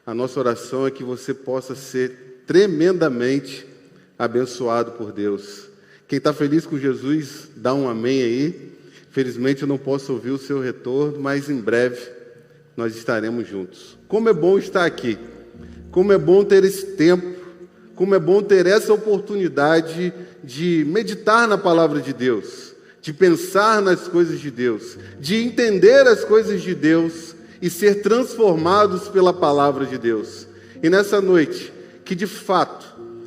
A nossa oração é que você possa ser tremendamente abençoado por Deus. Quem está feliz com Jesus, dá um amém aí. Felizmente eu não posso ouvir o seu retorno, mas em breve nós estaremos juntos. Como é bom estar aqui. Como é bom ter esse tempo. Como é bom ter essa oportunidade de meditar na palavra de Deus, de pensar nas coisas de Deus, de entender as coisas de Deus e ser transformados pela palavra de Deus. E nessa noite, que de fato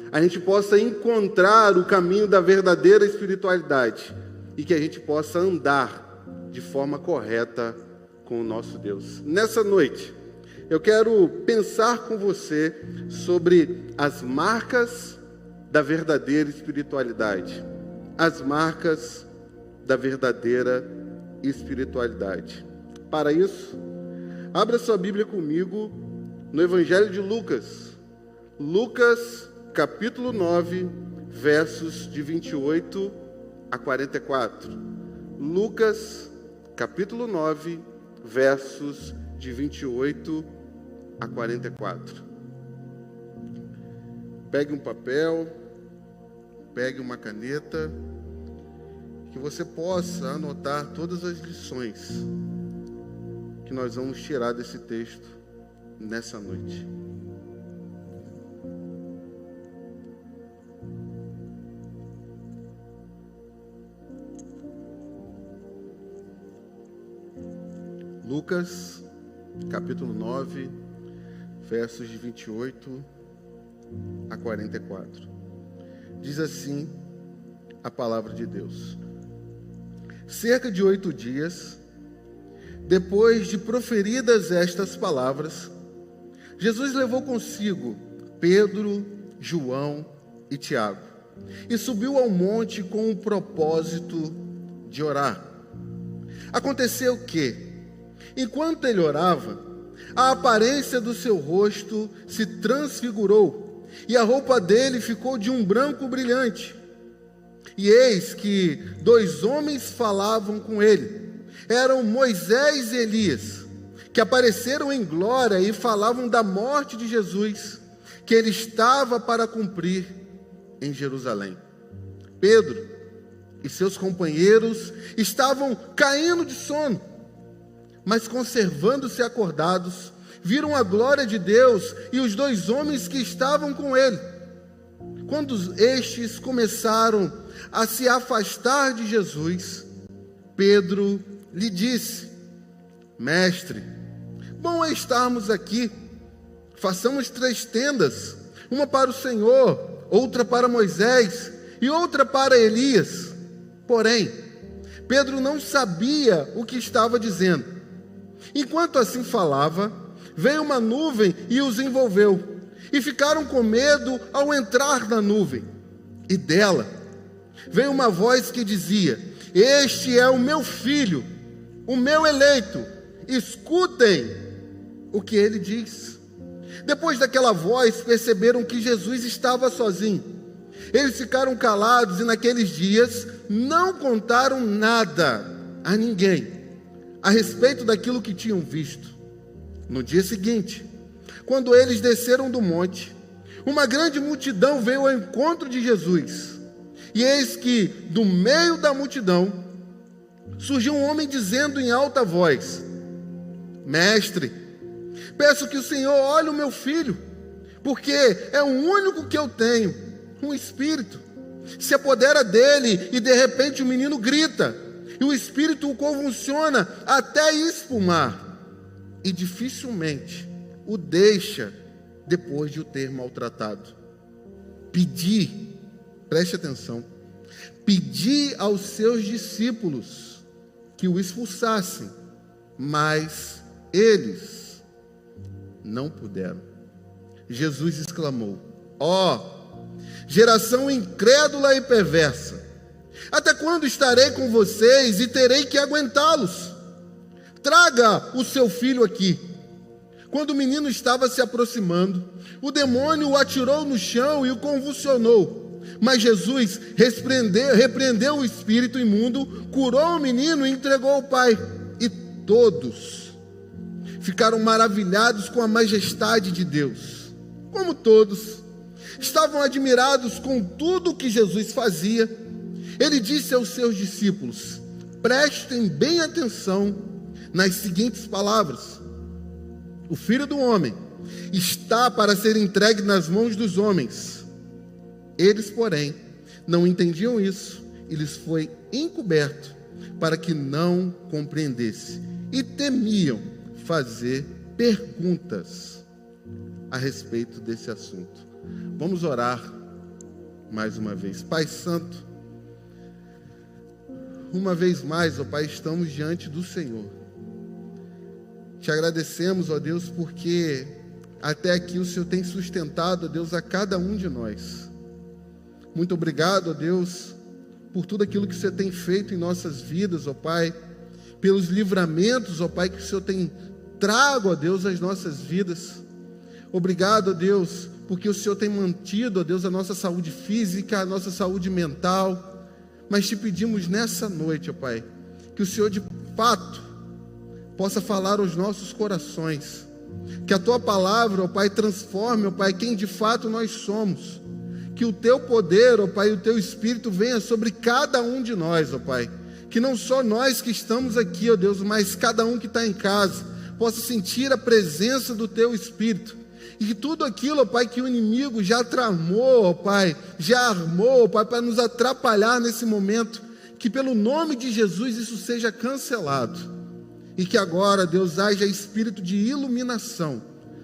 a gente possa encontrar o caminho da verdadeira espiritualidade e que a gente possa andar de forma correta com o nosso Deus. Nessa noite, eu quero pensar com você sobre as marcas da verdadeira espiritualidade. As marcas da verdadeira espiritualidade. Para isso, abra sua Bíblia comigo no Evangelho de Lucas. Lucas, capítulo 9, versos de 28 a 44. Lucas, capítulo 9, versos de 28 a 44. Pegue um papel, pegue uma caneta, que você possa anotar todas as lições que nós vamos tirar desse texto nessa noite. Lucas, capítulo 9, versos de 28 a 44. Diz assim a palavra de Deus. Cerca de 8 dias, depois de proferidas estas palavras, Jesus levou consigo Pedro, João e Tiago, e subiu ao monte com o propósito de orar. Aconteceu que, enquanto ele orava, a aparência do seu rosto se transfigurou, e a roupa dele ficou de um branco brilhante. E eis que 2 homens falavam com ele. Eram Moisés e Elias, que apareceram em glória e falavam da morte de Jesus, que ele estava para cumprir em Jerusalém. Pedro e seus companheiros estavam caindo de sono, mas conservando-se acordados, viram a glória de Deus e os 2 homens que estavam com ele. Quando estes começaram a se afastar de Jesus, Pedro lhe disse: Mestre, bom é estarmos aqui. Façamos 3 tendas, uma para o Senhor, outra para Moisés e outra para Elias. Porém, Pedro não sabia o que estava dizendo. Enquanto assim falava, veio uma nuvem e os envolveu, e ficaram com medo ao entrar na nuvem. E dela veio uma voz que dizia: Este é o meu filho, o meu eleito, escutem o que ele diz. Depois daquela voz, perceberam que Jesus estava sozinho. Eles ficaram calados e naqueles dias não contaram nada a ninguém a respeito daquilo que tinham visto. No dia seguinte, quando eles desceram do monte, uma grande multidão veio ao encontro de Jesus. E eis que, do meio da multidão, surgiu um homem dizendo em alta voz: Mestre, peço que o Senhor olhe o meu filho, porque é o único que eu tenho, um espírito. Se apodera dele e de repente o menino grita, e o espírito o convulsiona até espumar, e dificilmente o deixa depois de o ter maltratado. Pedi, preste atenção, pedi aos seus discípulos que o expulsassem, mas eles não puderam. Jesus exclamou: Ó, geração incrédula e perversa, até quando estarei com vocês e terei que aguentá-los? Traga o seu filho aqui. Quando o menino estava se aproximando, o demônio o atirou no chão e o convulsionou. Mas Jesus repreendeu o espírito imundo, curou o menino e entregou ao pai. E todos ficaram maravilhados com a majestade de Deus. Como todos estavam admirados com tudo o que Jesus fazia, ele disse aos seus discípulos: prestem bem atenção nas seguintes palavras: o Filho do Homem está para ser entregue nas mãos dos homens. Eles, porém, não entendiam isso, e lhes foi encoberto para que não compreendesse, e temiam fazer perguntas a respeito desse assunto. Vamos orar mais uma vez. Pai Santo, uma vez mais, ó Pai, estamos diante do Senhor. Te agradecemos, ó Deus, porque até aqui o Senhor tem sustentado, ó Deus, a cada um de nós. Muito obrigado, ó Deus, por tudo aquilo que o Senhor tem feito em nossas vidas, ó Pai, pelos livramentos, ó Pai, que o Senhor tem trago, ó Deus, às nossas vidas. Obrigado, ó Deus, porque o Senhor tem mantido, ó Deus, a nossa saúde física, a nossa saúde mental. Mas te pedimos nessa noite, ó Pai, que o Senhor de fato possa falar aos nossos corações, que a Tua palavra, ó Pai, transforme, ó Pai, quem de fato nós somos, que o Teu poder, ó Pai, o Teu Espírito venha sobre cada um de nós, ó Pai, que não só nós que estamos aqui, ó Deus, mas cada um que está em casa, possa sentir a presença do Teu Espírito, e que tudo aquilo, ó Pai, que o inimigo já tramou, ó Pai, já armou, ó Pai, para nos atrapalhar nesse momento, que pelo nome de Jesus isso seja cancelado, e que agora, Deus, haja espírito de iluminação,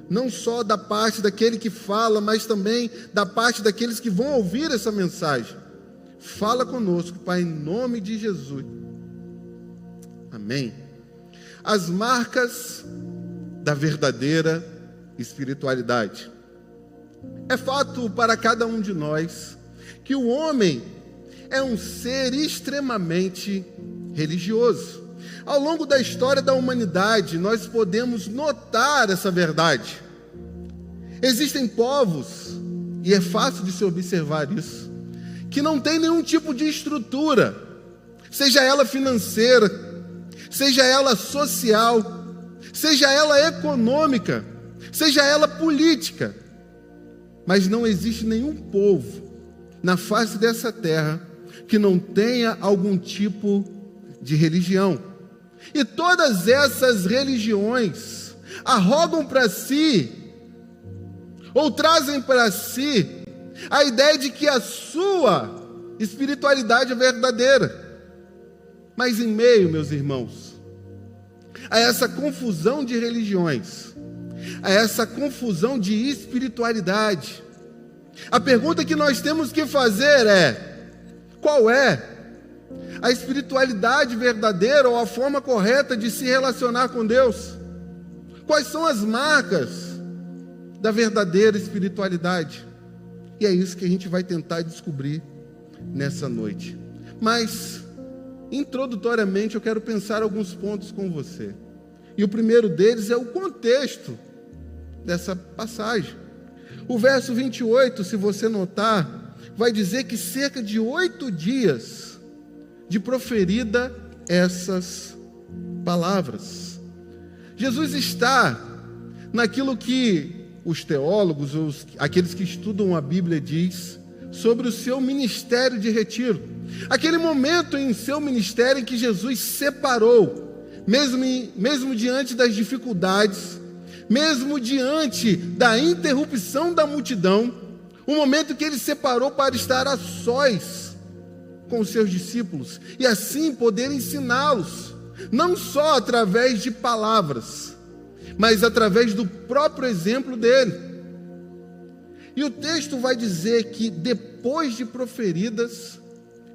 não só da parte daquele que fala, mas também da parte daqueles que vão ouvir essa mensagem. Fala conosco, Pai, em nome de Jesus. Amém. As marcas da verdadeira espiritualidade. É fato para cada um de nós que o homem é um ser extremamente religioso. Ao longo da história da humanidade, nós podemos notar essa verdade. Existem povos, e é fácil de se observar isso, que não tem nenhum tipo de estrutura, seja ela financeira, seja ela social, seja ela econômica, seja ela política, mas não existe nenhum povo na face dessa terra que não tenha algum tipo de religião. E todas essas religiões arrogam para si, ou trazem para si, a ideia de que a sua espiritualidade é verdadeira. Mas em meio, meus irmãos, a essa confusão de religiões, a essa confusão de espiritualidade, a pergunta que nós temos que fazer é: qual é a espiritualidade verdadeira ou a forma correta de se relacionar com Deus? Quais são as marcas da verdadeira espiritualidade? E é isso que a gente vai tentar descobrir nessa noite. Mas, introdutoriamente, eu quero pensar alguns pontos com você. E o primeiro deles é o contexto dessa passagem. O verso 28, se você notar, vai dizer que cerca de 8 dias de proferida essas palavras. Jesus está naquilo que os teólogos, aqueles que estudam a Bíblia, diz sobre o seu ministério de retiro. Aquele momento em seu ministério em que Jesus separou, mesmo diante das dificuldades, mesmo diante da interrupção da multidão, um momento que ele separou para estar a sós com os seus discípulos, e assim poder ensiná-los, não só através de palavras, mas através do próprio exemplo dele. E o texto vai dizer que depois de proferidas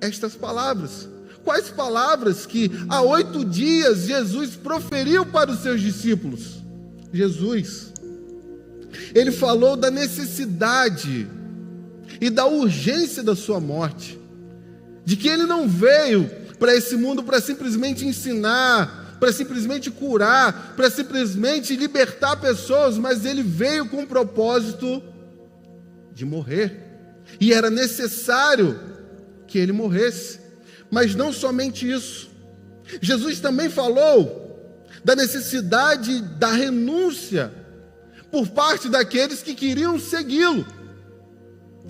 estas palavras, quais palavras que há 8 dias Jesus proferiu para os seus discípulos? Ele falou da necessidade e da urgência da sua morte, de que ele não veio para esse mundo para simplesmente ensinar, para simplesmente curar, para simplesmente libertar pessoas, mas ele veio com o propósito de morrer, e era necessário que ele morresse. Mas não somente isso, Jesus também falou da necessidade da renúncia por parte daqueles que queriam segui-lo.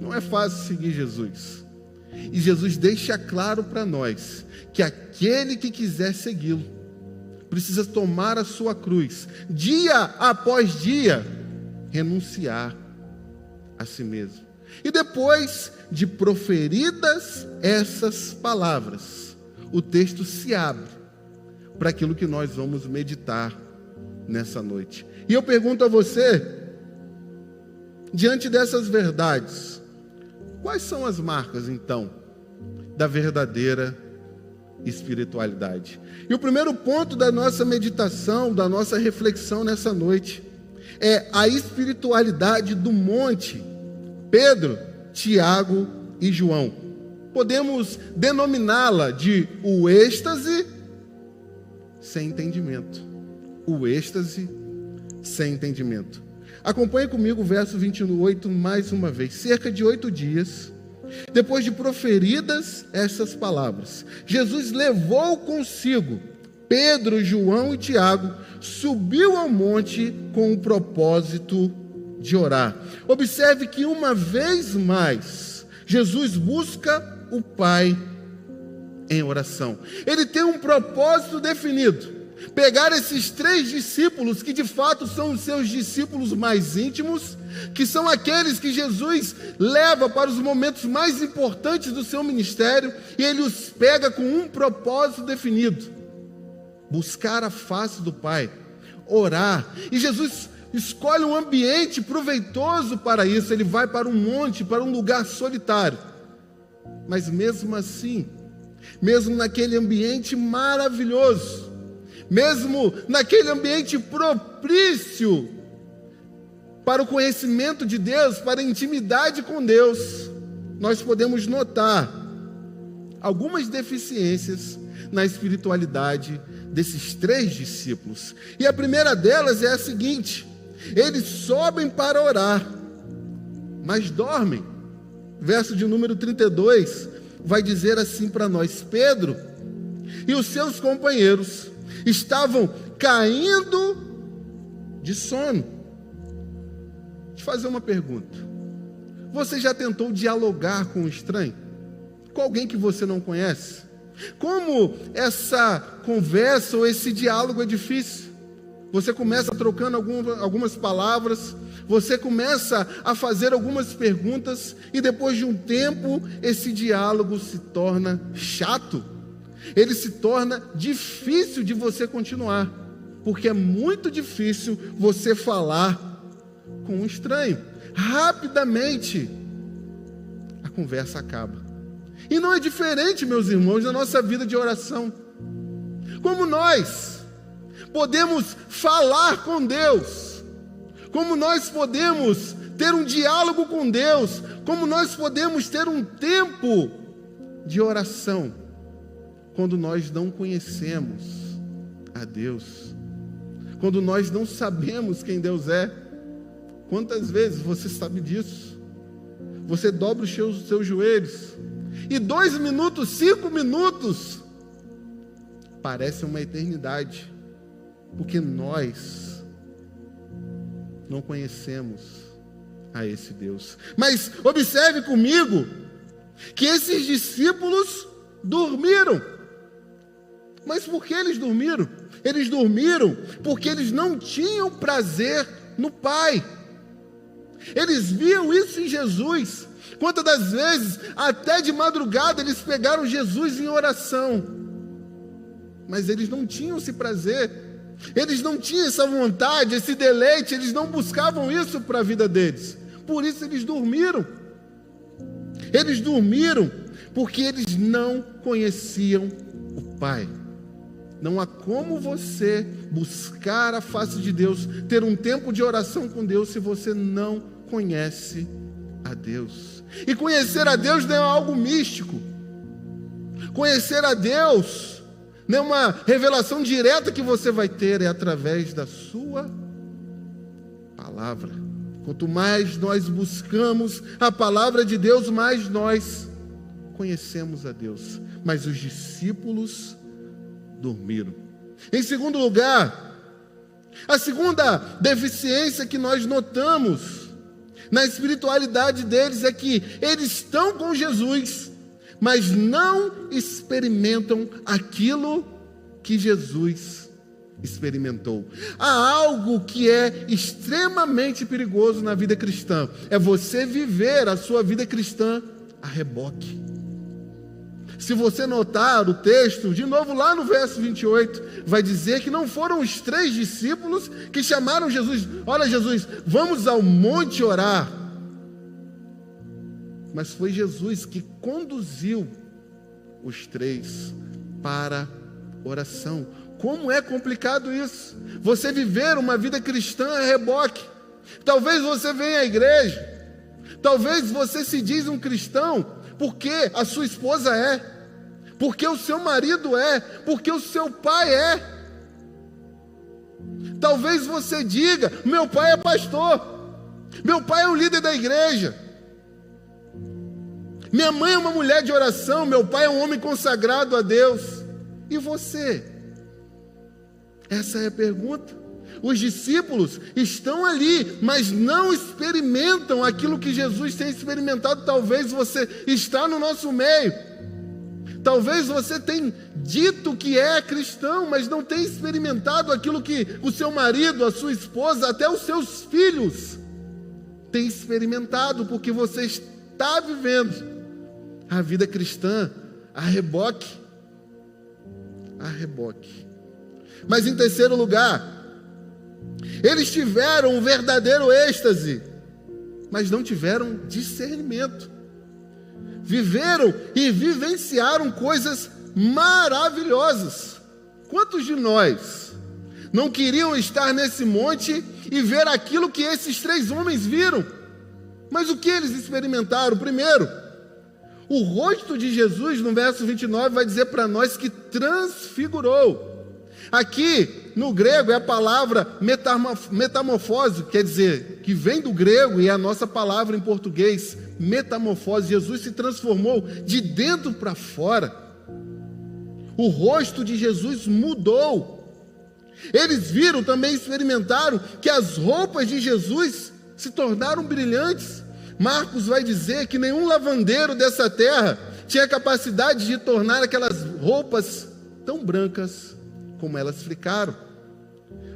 Não é fácil seguir Jesus. E Jesus deixa claro para nós que aquele que quiser segui-lo precisa tomar a sua cruz, dia após dia, renunciar a si mesmo. E depois de proferidas essas palavras, o texto se abre para aquilo que nós vamos meditar nessa noite. E eu pergunto a você, diante dessas verdades, quais são as marcas, então, da verdadeira espiritualidade? E o primeiro ponto da nossa meditação, da nossa reflexão nessa noite, é a espiritualidade do monte. Pedro, Tiago e João. Podemos denominá-la de o êxtase sem entendimento. O êxtase sem entendimento. Acompanhe comigo o verso 28 mais uma vez. Cerca de 8 dias, depois de proferidas essas palavras, Jesus levou consigo Pedro, João e Tiago, subiu ao monte com o propósito de orar. Observe que uma vez mais, Jesus busca o Pai em oração. Ele tem um propósito definido: pegar esses 3 discípulos, que de fato são os seus discípulos mais íntimos, que são aqueles que Jesus leva para os momentos mais importantes do seu ministério, e ele os pega com um propósito definido: buscar a face do Pai, orar. E Jesus escolhe um ambiente proveitoso para isso. Ele vai para um monte, para um lugar solitário. Mas mesmo assim, mesmo naquele ambiente maravilhoso, mesmo naquele ambiente propício para o conhecimento de Deus, para a intimidade com Deus, nós podemos notar algumas deficiências na espiritualidade desses 3 discípulos. E a primeira delas é a seguinte: eles sobem para orar, mas dormem. Verso de número 32 vai dizer assim para nós: Pedro e os seus companheiros estavam caindo de sono. Deixa eu fazer uma pergunta. Você já tentou dialogar com um estranho? Com alguém que você não conhece? Como essa conversa ou esse diálogo é difícil. Você começa trocando algumas palavras, você começa a fazer algumas perguntas, e depois de um tempo, esse diálogo se torna chato. Ele se torna difícil de você continuar, porque é muito difícil você falar com um estranho. Rapidamente, a conversa acaba. E não é diferente, meus irmãos, na nossa vida de oração. Como nós podemos falar com Deus, como nós podemos ter um diálogo com Deus, como nós podemos ter um tempo de oração, quando nós não conhecemos a Deus, quando nós não sabemos quem Deus é. Quantas vezes você sabe disso? Você dobra os seus joelhos, e 2 minutos, 5 minutos, parece uma eternidade, porque nós não conhecemos a esse Deus. Mas observe comigo que esses discípulos dormiram. Mas por que eles dormiram? Eles dormiram porque eles não tinham prazer no Pai. Eles viam isso em Jesus. Quantas das vezes, até de madrugada, eles pegaram Jesus em oração, mas eles não tinham esse prazer, eles não tinham essa vontade, esse deleite, eles não buscavam isso para a vida deles. Por isso eles dormiram. Eles dormiram porque eles não conheciam o Pai. Não há como você buscar a face de Deus, ter um tempo de oração com Deus, se você não conhece a Deus. E conhecer a Deus não é algo místico. Conhecer a Deus não é uma revelação direta que você vai ter, é através da sua palavra. Quanto mais nós buscamos a palavra de Deus, mais nós conhecemos a Deus. Mas os discípulos dormiram. Em segundo lugar, a segunda deficiência que nós notamos na espiritualidade deles é que eles estão com Jesus, mas não experimentam aquilo que Jesus experimentou. Há algo que é extremamente perigoso na vida cristã, é você viver a sua vida cristã a reboque. Se você notar o texto, de novo lá no verso 28, vai dizer que não foram os 3 discípulos que chamaram Jesus: olha Jesus, vamos ao monte orar. Mas foi Jesus que conduziu os 3 para oração. Como é complicado isso, você viver uma vida cristã a reboque. Talvez você venha à igreja, talvez você se diz um cristão porque a sua esposa é, porque o seu marido é, porque o seu pai é. Talvez você diga: meu pai é pastor, meu pai é o líder da igreja, minha mãe é uma mulher de oração, meu pai é um homem consagrado a Deus. E você? Essa é a pergunta. Os discípulos estão ali, mas não experimentam aquilo que Jesus tem experimentado. Talvez você está no nosso meio, talvez você tenha dito que é cristão, mas não tem experimentado aquilo que o seu marido, a sua esposa, até os seus filhos têm experimentado, porque você está vivendo a vida cristã a reboque. A reboque. Mas em terceiro lugar, eles tiveram um verdadeiro êxtase, mas não tiveram discernimento. Viveram e vivenciaram coisas maravilhosas. Quantos de nós não queriam estar nesse monte e ver aquilo que esses 3 homens viram? Mas o que eles experimentaram? Primeiro, o rosto de Jesus, no verso 29, vai dizer para nós que transfigurou. Aqui, no grego, é a palavra metamorfose, quer dizer, que vem do grego e é a nossa palavra em português, metamorfose. Jesus se transformou de dentro para fora. O rosto de Jesus mudou. Eles viram, também experimentaram, que as roupas de Jesus se tornaram brilhantes. Marcos vai dizer que nenhum lavandeiro dessa terra tinha capacidade de tornar aquelas roupas tão brancas como elas ficaram.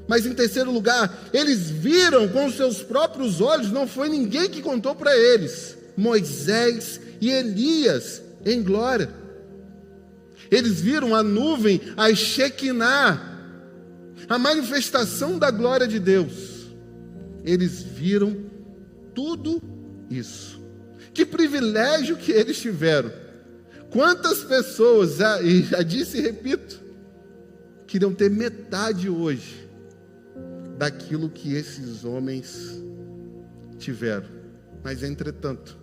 Mas em terceiro lugar, eles viram com os seus próprios olhos, não foi ninguém que contou para eles, Moisés e Elias em glória. Eles viram a nuvem, a Shekinah, a manifestação da glória de Deus. Eles viram tudo isso. Que privilégio que eles tiveram. Quantas pessoas, e já disse e repito, queriam ter metade hoje daquilo que esses homens tiveram. Mas entretanto,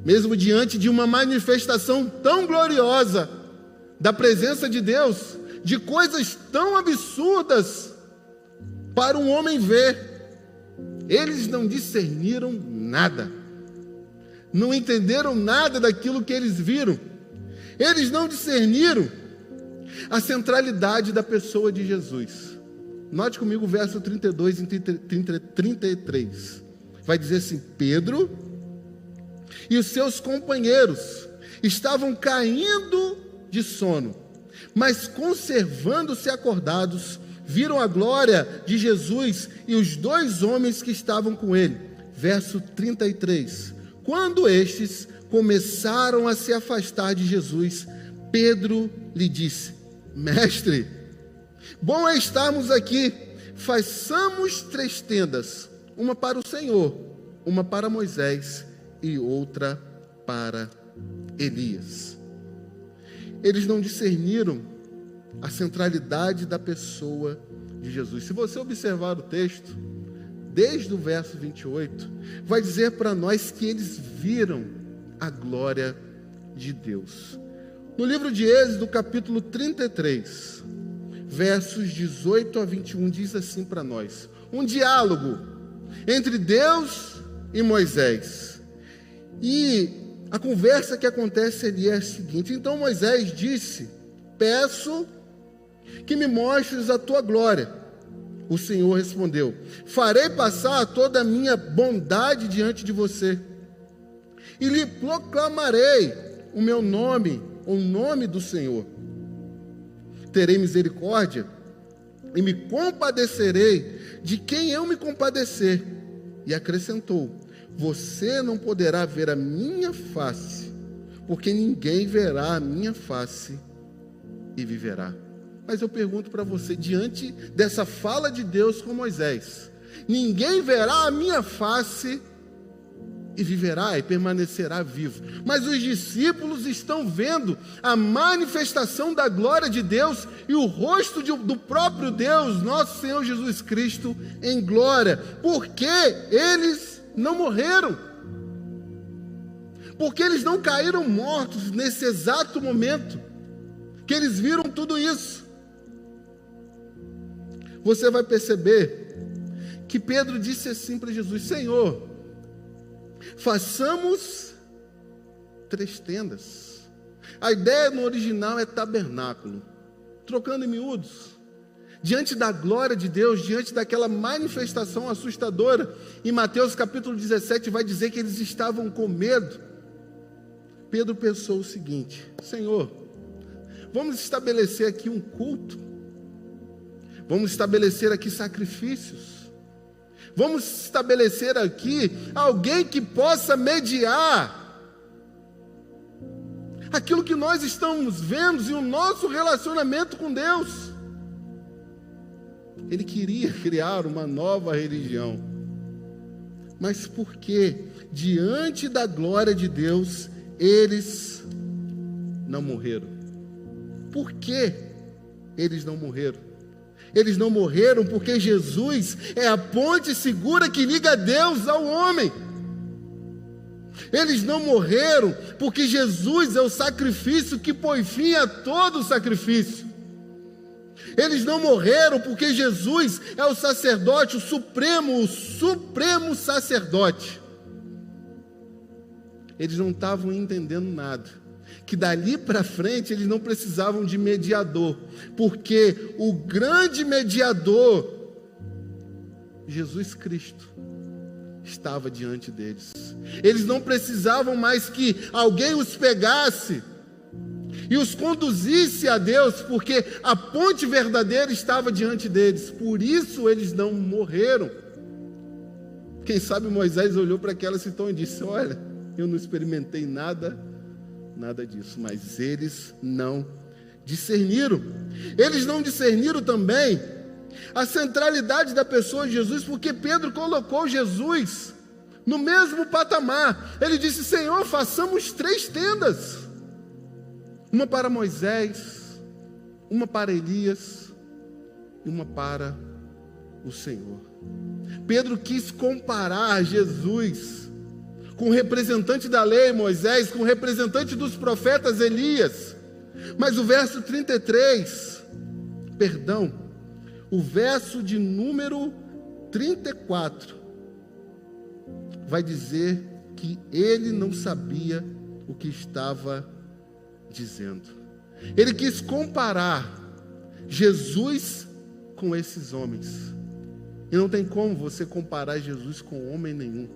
mesmo diante de uma manifestação tão gloriosa da presença de Deus, de coisas tão absurdas para um homem ver, eles não discerniram nada, não entenderam nada daquilo que eles viram. Eles não discerniram a centralidade da pessoa de Jesus. Note comigo o verso 32 e 33. Vai dizer assim: Pedro e os seus companheiros estavam caindo de sono, mas conservando-se acordados, viram a glória de Jesus e os 2 homens que estavam com ele. Verso 33. Quando estes começaram a se afastar de Jesus, Pedro lhe disse: Mestre, bom é estarmos aqui. Façamos 3 tendas, uma para o Senhor, uma para Moisés e outra para Elias. Eles não discerniram a centralidade da pessoa de Jesus. Se você observar o texto, desde o verso 28, vai dizer para nós que eles viram a glória de Deus. No livro de Êxodo, capítulo 33, versos 18 a 21, diz assim para nós: um diálogo entre Deus e Moisés. E a conversa que acontece ali é a seguinte: então Moisés disse: peço que me mostres a tua glória. O Senhor respondeu: farei passar toda a minha bondade diante de você, e lhe proclamarei o meu nome, o nome do Senhor. Terei misericórdia e me compadecerei de quem eu me compadecer. E acrescentou: você não poderá ver a minha face, porque ninguém verá a minha face e viverá. Mas eu pergunto para você, diante dessa fala de Deus com Moisés, ninguém verá a minha face e viverá e permanecerá vivo. Mas os discípulos estão vendo a manifestação da glória de Deus e o rosto do próprio Deus, nosso Senhor Jesus Cristo, em glória, porque eles não morreram, porque eles não caíram mortos nesse exato momento que eles viram tudo isso. Você vai perceber que Pedro disse assim para Jesus: Senhor, façamos 3 tendas. A ideia no original é tabernáculo. Trocando em miúdos, diante da glória de Deus, diante daquela manifestação assustadora, em Mateus capítulo 17 vai dizer que eles estavam com medo. Pedro pensou o seguinte: Senhor, vamos estabelecer aqui um culto, vamos estabelecer aqui sacrifícios, vamos estabelecer aqui alguém que possa mediar aquilo que nós estamos vendo e o nosso relacionamento com Deus. Ele queria criar uma nova religião, mas por que diante da glória de Deus eles não morreram? Por que eles não morreram? Eles não morreram porque Jesus é a ponte segura que liga Deus ao homem. Eles não morreram porque Jesus é o sacrifício que põe fim a todo o sacrifício. Eles não morreram porque Jesus é o sacerdote, o supremo sacerdote. Eles não estavam entendendo nada, que dali para frente eles não precisavam de mediador, porque o grande mediador, Jesus Cristo, estava diante deles. Eles não precisavam mais que alguém os pegasse e os conduzisse a Deus, porque a ponte verdadeira estava diante deles. Por isso eles não morreram. Quem sabe Moisés olhou para aquela situação e disse: olha, eu não experimentei nada disso. Mas eles não discerniram. Eles não discerniram também a centralidade da pessoa de Jesus, porque Pedro colocou Jesus no mesmo patamar. Ele disse: Senhor, façamos 3 tendas, uma para Moisés, uma para Elias e uma para o Senhor. Pedro quis comparar Jesus com o representante da lei, Moisés, com o representante dos profetas, Elias. Mas o verso 33, o verso de número 34, vai dizer que ele não sabia o que estava dizendo. Ele quis comparar Jesus com esses homens. E não tem como você comparar Jesus com homem nenhum.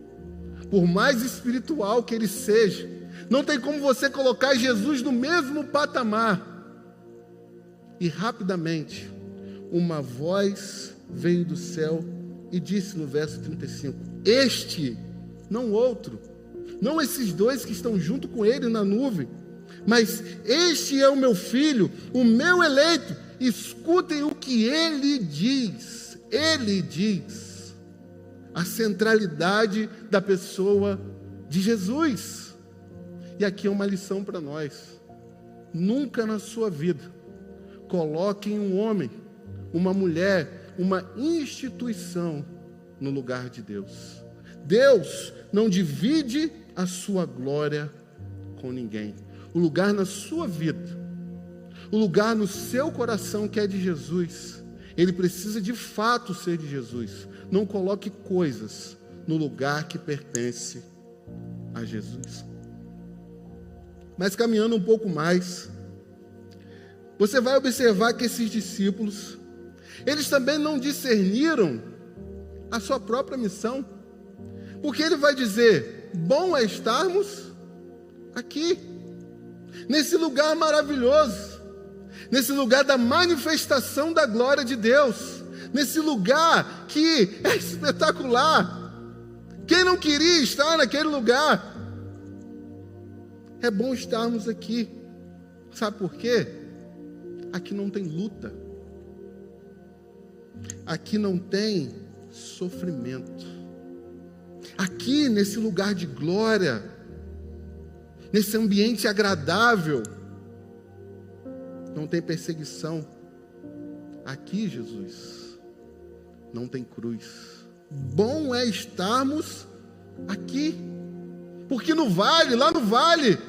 Por mais espiritual que ele seja, não tem como você colocar Jesus no mesmo patamar. E rapidamente, uma voz veio do céu e disse no verso 35: este, não outro, não esses 2 que estão junto com ele na nuvem, mas este é o meu filho, o meu eleito, escutem o que ele diz. Ele diz a centralidade da pessoa de Jesus. E aqui é uma lição para nós: nunca na sua vida coloquem um homem, uma mulher, uma instituição no lugar de Deus. Deus não divide a sua glória com ninguém. O lugar na sua vida, o lugar no seu coração que é de Jesus, ele precisa de fato ser de Jesus. Não coloque coisas no lugar que pertence a Jesus. Mas caminhando um pouco mais, você vai observar que esses discípulos, eles também não discerniram a sua própria missão. Porque ele vai dizer: bom é estarmos aqui, nesse lugar maravilhoso, nesse lugar da manifestação da glória de Deus, nesse lugar que é espetacular. Quem não queria estar naquele lugar? É bom estarmos aqui. Sabe por quê? Aqui não tem luta. Aqui não tem sofrimento. Aqui, nesse lugar de glória, nesse ambiente agradável, não tem perseguição. Aqui, Jesus, não tem cruz. Bom é estarmos aqui, porque no vale, lá no vale,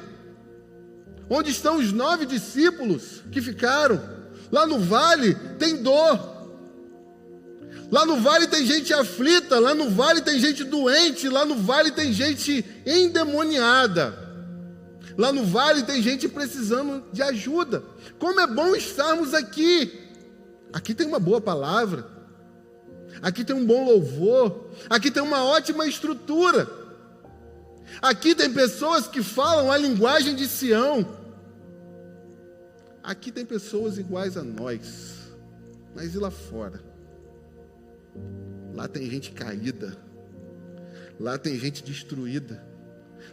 onde estão os 9 discípulos que ficaram, lá no vale tem dor. Lá no vale tem gente aflita, lá no vale tem gente doente, lá no vale tem gente endemoniada. Lá no vale tem gente precisando de ajuda. Como é bom estarmos aqui. Aqui tem uma boa palavra. Aqui tem um bom louvor. Aqui tem uma ótima estrutura. Aqui tem pessoas que falam a linguagem de Sião. Aqui tem pessoas iguais a nós. Mas e lá fora? Lá tem gente caída. Lá tem gente destruída.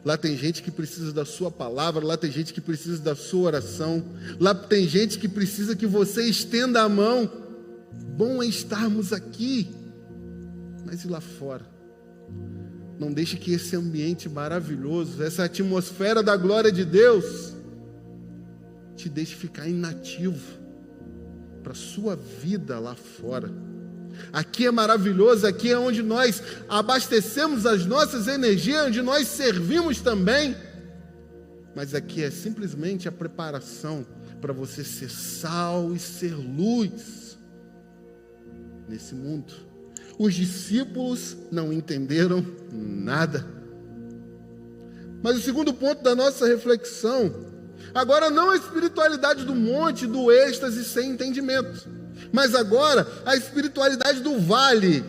Lá tem gente que precisa da sua palavra. Lá tem gente que precisa da sua oração. Lá tem gente que precisa que você estenda a mão. Bom é estarmos aqui. Mas e lá fora? Não deixe que esse ambiente maravilhoso, essa atmosfera da glória de Deus, te deixe ficar inativo para a sua vida lá fora. Aqui é maravilhoso, aqui é onde nós abastecemos as nossas energias, onde nós servimos também. Mas aqui é simplesmente a preparação para você ser sal e ser luz nesse mundo. Os discípulos não entenderam nada. Mas o segundo ponto da nossa reflexão, agora não a espiritualidade do monte, do êxtase sem entendimento, mas agora a espiritualidade do vale,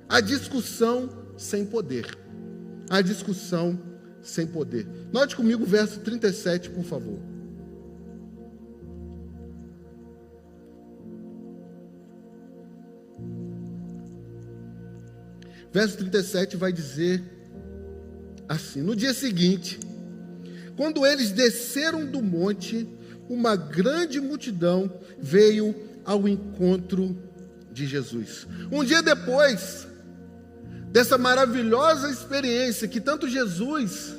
a discussão sem poder. A discussão sem poder. Note comigo o verso 37, por favor. Verso 37 vai dizer assim: no dia seguinte, quando eles desceram do monte, uma grande multidão veio ao encontro de Jesus. Um dia depois dessa maravilhosa experiência que tanto Jesus,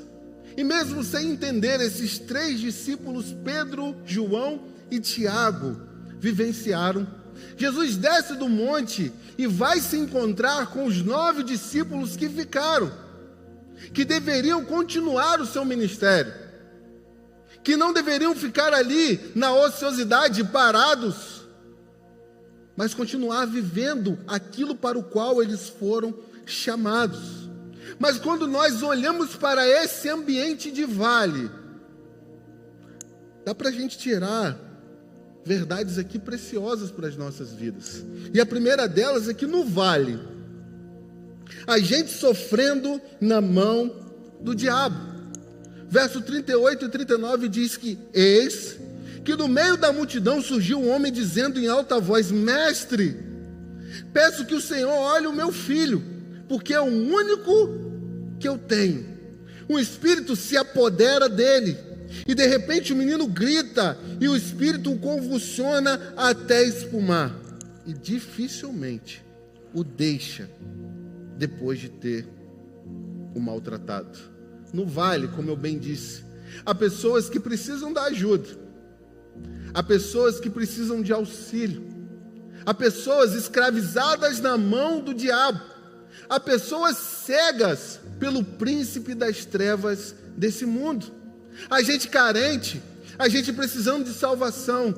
e mesmo sem entender, esses 3 discípulos, Pedro, João e Tiago, vivenciaram, Jesus desce do monte e vai se encontrar com os 9 discípulos que ficaram, que deveriam continuar o seu ministério, que não deveriam ficar ali na ociosidade parados, mas continuar vivendo aquilo para o qual eles foram chamados. Mas quando nós olhamos para esse ambiente de vale, dá para a gente tirar verdades aqui preciosas para as nossas vidas. E a primeira delas é que no vale, a gente sofrendo na mão do diabo. Verso 38 e 39 diz que: eis que no meio da multidão surgiu um homem dizendo em alta voz: Mestre, peço que o Senhor olhe o meu filho, porque é o único que eu tenho. Um espírito se apodera dele, e de repente o menino grita, e o espírito o convulsiona até espumar, e dificilmente o deixa depois de ter o maltratado. No vale, como eu bem disse, há pessoas que precisam da ajuda, há pessoas que precisam de auxílio, há pessoas escravizadas na mão do diabo, há pessoas cegas pelo príncipe das trevas desse mundo, a gente carente, a gente precisando de salvação.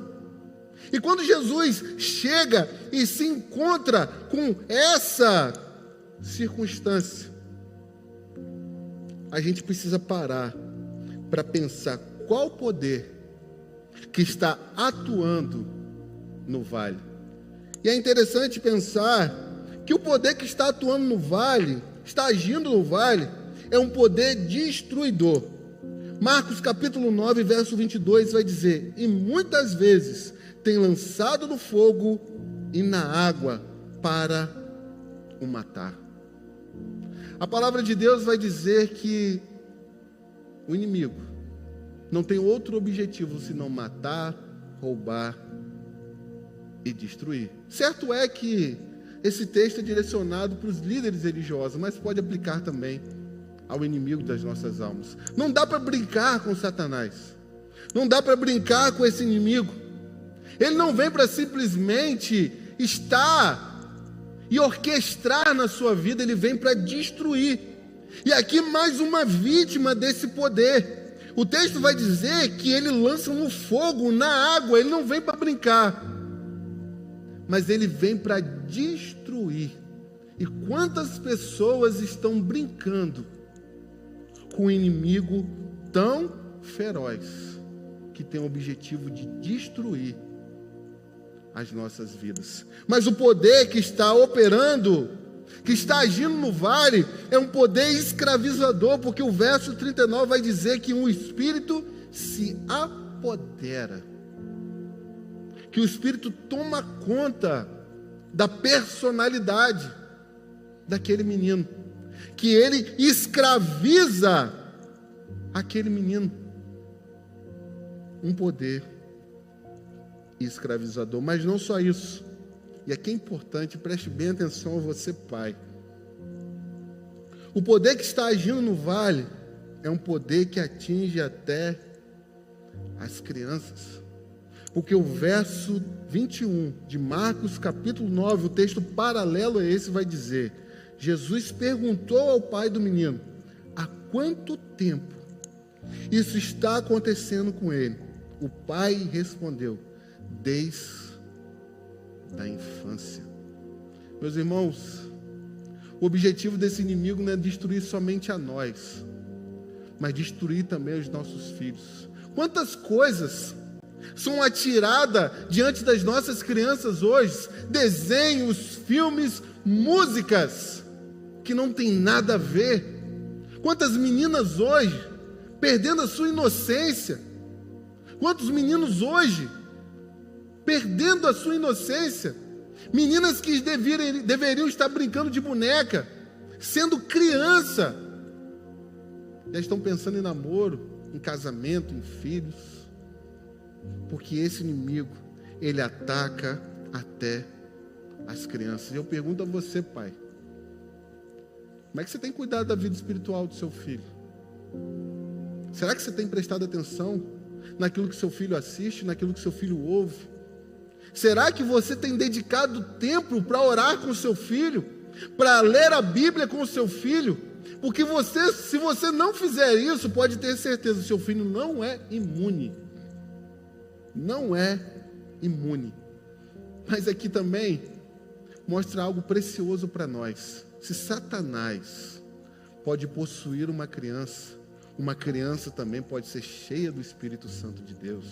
E quando Jesus chega e se encontra com essa circunstância, a gente precisa parar para pensar qual poder que está atuando no vale. E é interessante pensar que o poder que está atuando no vale, está agindo no vale, é um poder destruidor. Marcos capítulo 9, verso 22 vai dizer: e muitas vezes tem lançado no fogo e na água para o matar. A palavra de Deus vai dizer que o inimigo não tem outro objetivo senão matar, roubar e destruir. Certo é que esse texto é direcionado para os líderes religiosos, mas pode aplicar também ao inimigo das nossas almas. Não dá para brincar com Satanás. Não dá para brincar com esse inimigo. Ele não vem para simplesmente estar e orquestrar na sua vida, ele vem para destruir. E aqui mais uma vítima desse poder. O texto vai dizer que ele lança no fogo, na água, ele não vem para brincar, mas ele vem para destruir. E quantas pessoas estão brincando com um inimigo tão feroz, que tem o objetivo de destruir as nossas vidas. Mas o poder que está operando, que está agindo no vale, é um poder escravizador, porque o verso 39 vai dizer que um espírito se apodera, que o espírito toma conta da personalidade daquele menino, que ele escraviza aquele menino. Um poder escravizador, mas não só isso. E aqui é importante, preste bem atenção a você, pai. O poder que está agindo no vale é um poder que atinge até as crianças. Porque o verso 21 de Marcos capítulo 9, o texto paralelo a esse, vai dizer: Jesus perguntou ao pai do menino: há quanto tempo isso está acontecendo com ele? O pai respondeu: desde a infância. Meus irmãos, o objetivo desse inimigo não é destruir somente a nós, mas destruir também os nossos filhos. Quantas coisas são atiradas diante das nossas crianças hoje? Desenhos, filmes, músicas que não tem nada a ver. Quantas meninas hoje perdendo a sua inocência? Quantos meninos hoje perdendo a sua inocência? Meninas que deveriam estar brincando de boneca, sendo criança, já estão pensando em namoro, em casamento, em filhos, porque esse inimigo, ele ataca até as crianças. E eu pergunto a você, pai, como é que você tem cuidado da vida espiritual do seu filho? Será que você tem prestado atenção naquilo que seu filho assiste, naquilo que seu filho ouve? Será que você tem dedicado tempo para orar com o seu filho, para ler a Bíblia com o seu filho? Porque se você não fizer isso, pode ter certeza, seu filho não é imune. Não é imune. Mas aqui também mostra algo precioso para nós. Se Satanás pode possuir uma criança também pode ser cheia do Espírito Santo de Deus.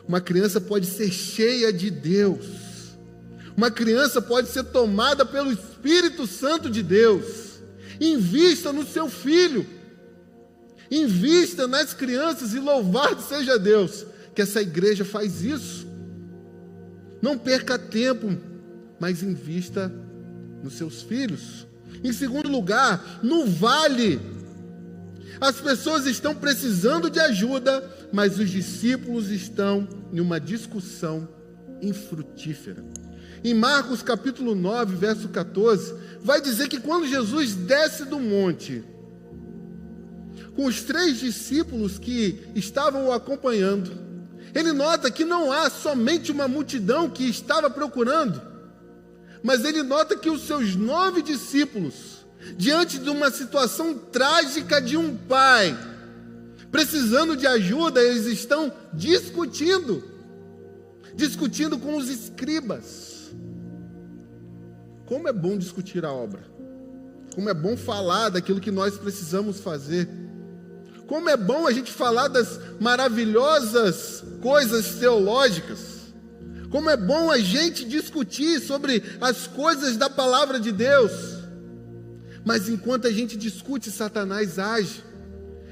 Uma criança pode ser cheia de Deus. Uma criança pode ser tomada pelo Espírito Santo de Deus. Invista no seu filho. Invista nas crianças e louvado seja Deus que essa igreja faz isso. Não perca tempo, mas invista nos seus filhos. Em segundo lugar, no vale, as pessoas estão precisando de ajuda, mas os discípulos estão em uma discussão infrutífera. Em Marcos capítulo 9, verso 14, vai dizer que quando Jesus desce do monte, com os 3 discípulos que estavam o acompanhando, ele nota que não há somente uma multidão que estava procurando, mas ele nota que os seus 9 discípulos, diante de uma situação trágica de um pai, precisando de ajuda, eles estão discutindo com os escribas. Como é bom discutir a obra, como é bom falar daquilo que nós precisamos fazer, Como é bom a gente falar das maravilhosas coisas teológicas. Como é bom a gente discutir sobre as coisas da palavra de Deus. Mas enquanto a gente discute, Satanás age.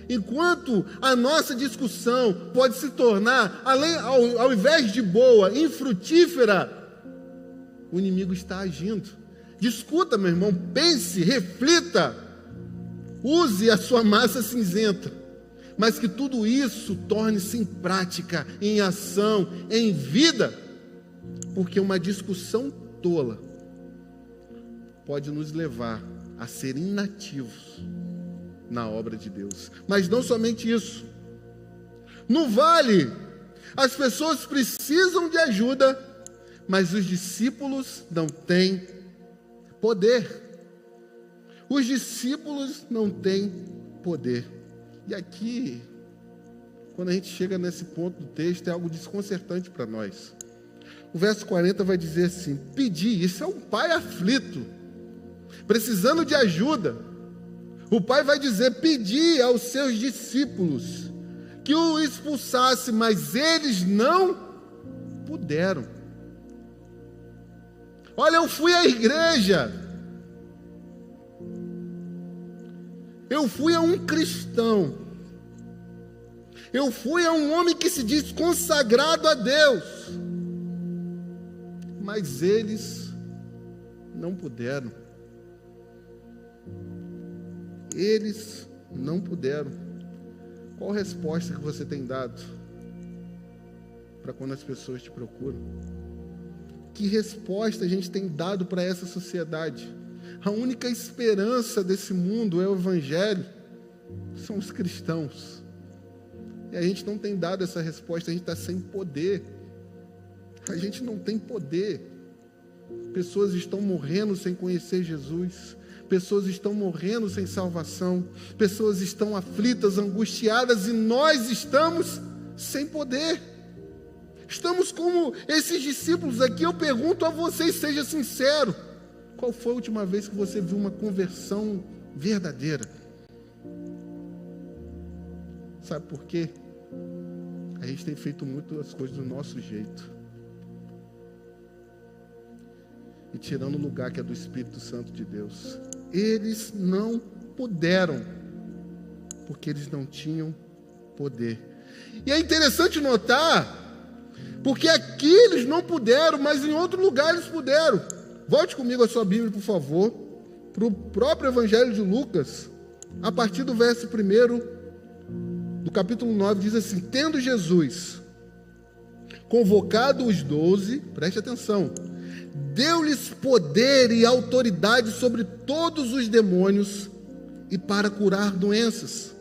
Enquanto a nossa discussão pode se tornar, ao invés de boa, infrutífera, o inimigo está agindo. Discuta, meu irmão, pense, reflita, use a sua massa cinzenta, mas que tudo isso torne-se em prática, em ação, em vida, porque uma discussão tola pode nos levar a ser inativos na obra de Deus. Mas não somente isso. No vale, as pessoas precisam de ajuda, mas os discípulos não têm poder. Os discípulos não têm poder. E aqui, quando a gente chega nesse ponto do texto, é algo desconcertante para nós. O verso 40 vai dizer assim: pedi, isso é um pai aflito, precisando de ajuda. O pai vai dizer: pedi aos seus discípulos que o expulsasse, mas eles não puderam. Olha, eu fui à igreja, eu fui a um cristão, eu fui a um homem que se diz consagrado a Deus, mas eles não puderam. Eles não puderam. Qual a resposta que você tem dado para quando as pessoas te procuram? Que resposta a gente tem dado para essa sociedade? A única esperança desse mundo é o Evangelho, são os cristãos. E a gente não tem dado essa resposta, a gente está sem poder. A gente não tem poder. Pessoas estão morrendo sem conhecer Jesus. Pessoas estão morrendo sem salvação. Pessoas estão aflitas, angustiadas, e nós estamos sem poder. Estamos como esses discípulos aqui. Eu pergunto a vocês, seja sincero: qual foi a última vez que você viu uma conversão verdadeira? Sabe por quê? A gente tem feito muito as coisas do nosso jeito, e tirando o lugar que é do Espírito Santo de Deus. Eles não puderam, porque eles não tinham poder. E é interessante notar, porque aqui eles não puderam, mas em outro lugar eles puderam. Volte comigo a sua Bíblia, por favor, para o próprio Evangelho de Lucas, a partir do verso 1 do capítulo 9, diz assim: tendo Jesus convocado os 12, preste atenção, deu-lhes poder e autoridade sobre todos os demônios e para curar doenças.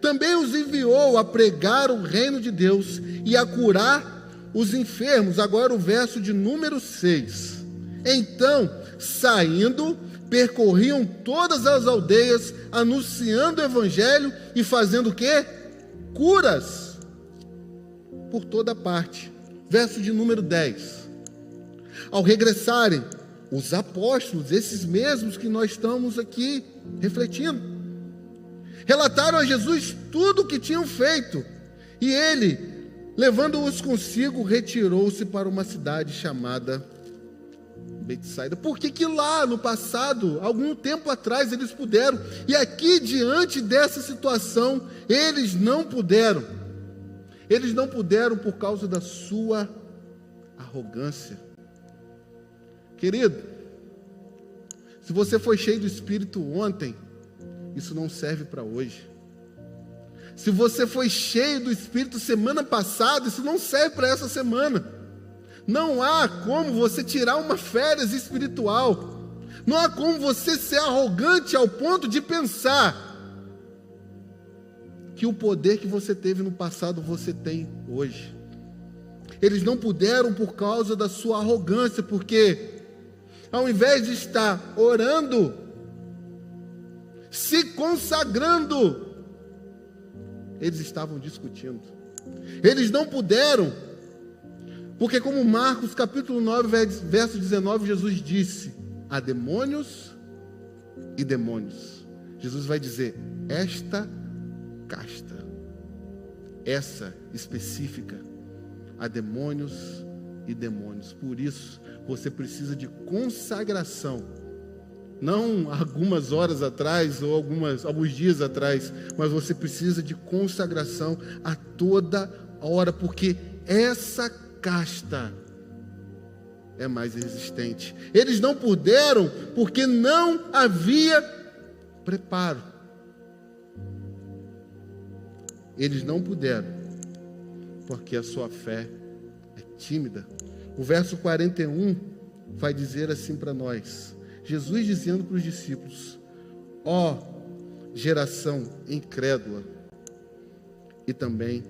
Também os enviou a pregar o reino de Deus e a curar os enfermos. Agora o verso de número 6. Então, saindo, percorriam todas as aldeias, anunciando o evangelho e fazendo o quê? Curas por toda parte. Verso de número 10. Ao regressarem, os apóstolos, esses mesmos que nós estamos aqui refletindo, relataram a Jesus tudo o que tinham feito. E ele, levando-os consigo, retirou-se para uma cidade chamada Betsaida. Por que lá no passado, algum tempo atrás, eles puderam, e aqui, diante dessa situação, eles não puderam? Eles não puderam por causa da sua arrogância. Querido, se você foi cheio do Espírito ontem, isso não serve para hoje. Se você foi cheio do Espírito semana passada, isso não serve para essa semana. Não há como você tirar uma férias espiritual. Não há como você ser arrogante ao ponto de pensar que o poder que você teve no passado você tem hoje. Eles não puderam por causa da sua arrogância, porque ao invés de estar orando, se consagrando, eles estavam discutindo. Eles não puderam, porque como Marcos capítulo 9, verso 19, Jesus disse: há demônios e demônios. Jesus vai dizer: esta casta, essa específica, a demônios e demônios. Por isso, você precisa de consagração. Não algumas horas atrás ou alguns dias atrás, mas você precisa de consagração a toda hora, porque essa casta é mais resistente. Eles não puderam porque não havia preparo. Eles não puderam porque a sua fé é tímida. O verso 41 vai dizer assim para nós, Jesus dizendo para os discípulos: ó geração incrédula e também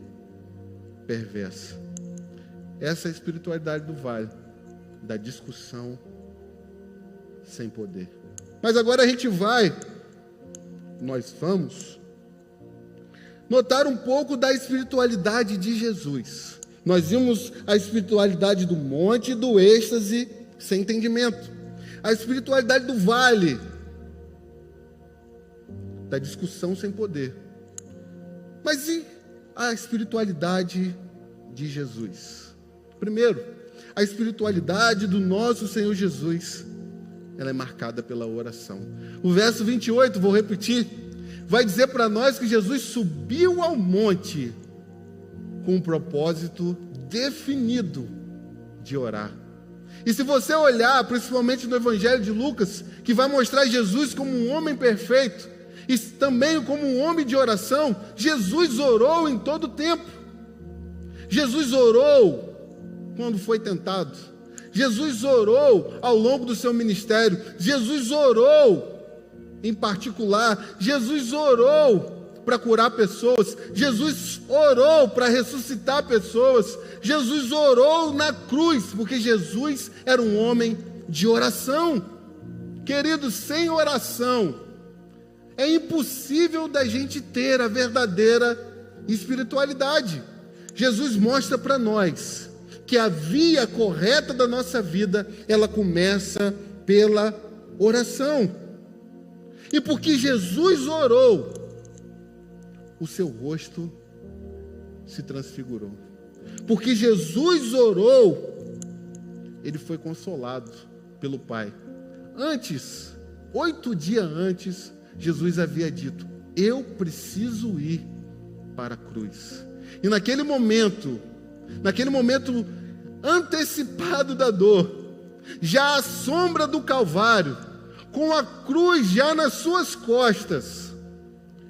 perversa. Essa é a espiritualidade do vale, da discussão sem poder. Mas agora nós vamos notar um pouco da espiritualidade de Jesus. Nós vimos a espiritualidade do monte, do êxtase sem entendimento. A espiritualidade do vale, da discussão sem poder. Mas e a espiritualidade de Jesus? Primeiro, a espiritualidade do nosso Senhor Jesus, ela é marcada pela oração. O verso 28, vou repetir, vai dizer para nós que Jesus subiu ao monte com um propósito definido de orar. E se você olhar, principalmente no Evangelho de Lucas, que vai mostrar Jesus como um homem perfeito, e também como um homem de oração, Jesus orou em todo o tempo. Jesus orou quando foi tentado. Jesus orou ao longo do seu ministério. Jesus orou em particular. Jesus orou para curar pessoas. Jesus orou para ressuscitar pessoas. Jesus orou na cruz, porque Jesus era um homem de oração. Queridos, sem oração é impossível da gente ter a verdadeira espiritualidade. Jesus mostra para nós que a via correta da nossa vida, ela começa pela oração. E porque Jesus orou, o seu rosto se transfigurou. Porque Jesus orou, ele foi consolado pelo Pai. 8 dias antes, Jesus havia dito: eu preciso ir para a cruz. E naquele momento antecipado da dor, já à sombra do Calvário, com a cruz já nas suas costas,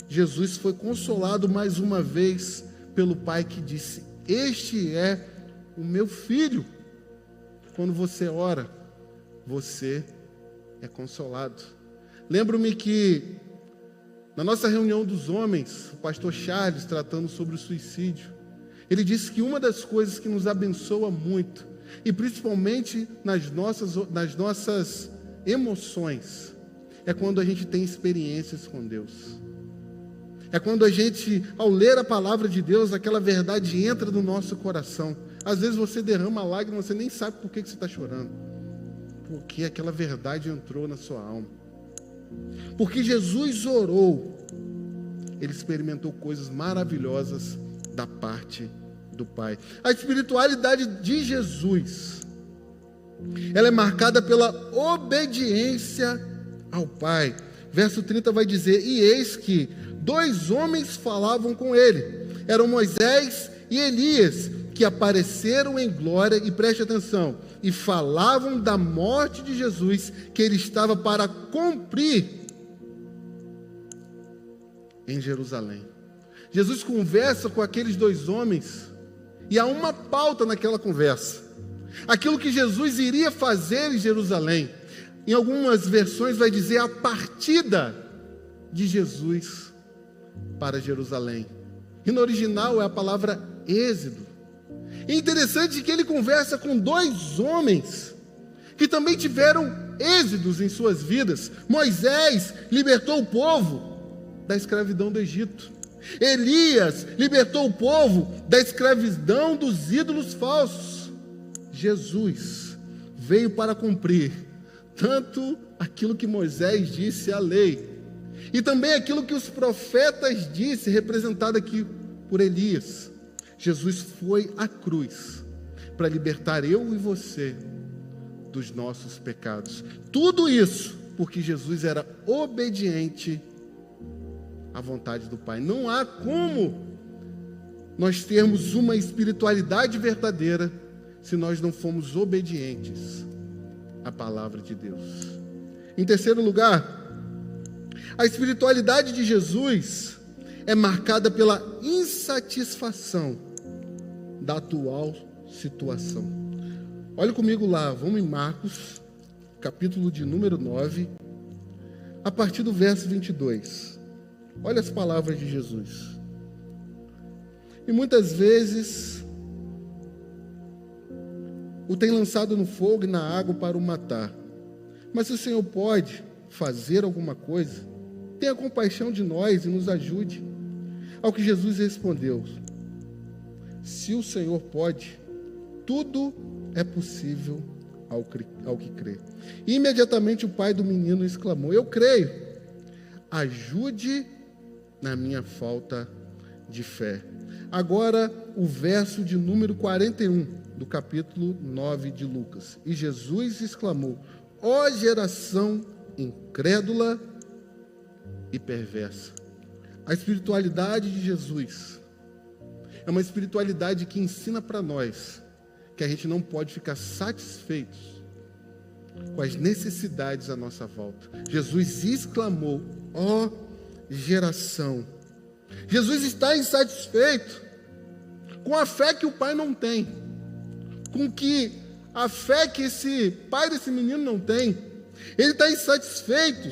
Jesus foi consolado mais uma vez pelo Pai, que disse: este é o meu filho. Quando você ora, você é consolado. Lembro-me que na nossa reunião dos homens, o pastor Charles, tratando sobre o suicídio, ele disse que uma das coisas que nos abençoa muito, e principalmente nas nossas emoções, é quando a gente tem experiências com Deus. É quando a gente, ao ler a palavra de Deus, aquela verdade entra no nosso coração. Às vezes você derrama lágrimas, você nem sabe por que você está chorando. Porque aquela verdade entrou na sua alma. Porque Jesus orou, ele experimentou coisas maravilhosas da parte do Pai. A espiritualidade de Jesus, ela é marcada pela obediência ao Pai. Verso 30 vai dizer: e eis que 2 homens falavam com ele, eram Moisés e Elias, que apareceram em glória, e preste atenção, e falavam da morte de Jesus, que ele estava para cumprir em Jerusalém. Jesus conversa com aqueles 2 homens, e há uma pauta naquela conversa: aquilo que Jesus iria fazer em Jerusalém. Em algumas versões vai dizer a partida de Jesus para Jerusalém. E no original é a palavra êxodo. É interessante que ele conversa com 2 homens que também tiveram êxodos em suas vidas. Moisés libertou o povo da escravidão do Egito. Elias libertou o povo da escravidão dos ídolos falsos. Jesus veio para cumprir tanto aquilo que Moisés disse, a lei, E também aquilo que os profetas disseram, representado aqui por Elias. Jesus foi à cruz para libertar eu e você dos nossos pecados. Tudo isso porque Jesus era obediente à vontade do Pai. Não há como nós termos uma espiritualidade verdadeira se nós não formos obedientes à palavra de Deus. Em terceiro lugar, a espiritualidade de Jesus é marcada pela insatisfação da atual situação. Olha comigo lá, vamos em Marcos, capítulo de número 9, a partir do verso 22. Olha as palavras de Jesus. E muitas vezes o tem lançado no fogo e na água para o matar. Mas se o Senhor pode fazer alguma coisa, tenha compaixão de nós e nos ajude. Ao que Jesus respondeu: se o Senhor pode, tudo é possível ao que crê. E imediatamente o pai do menino exclamou: eu creio, ajude na minha falta de fé. Agora o verso de número 41 do capítulo 9 de Lucas. E Jesus exclamou: ó geração incrédula e perversa. A espiritualidade de Jesus é uma espiritualidade que ensina para nós que a gente não pode ficar satisfeitos com as necessidades à nossa volta. Jesus exclamou: ó geração. Jesus está insatisfeito com a fé que o pai não tem, com que a fé que esse pai desse menino não tem. Ele está insatisfeito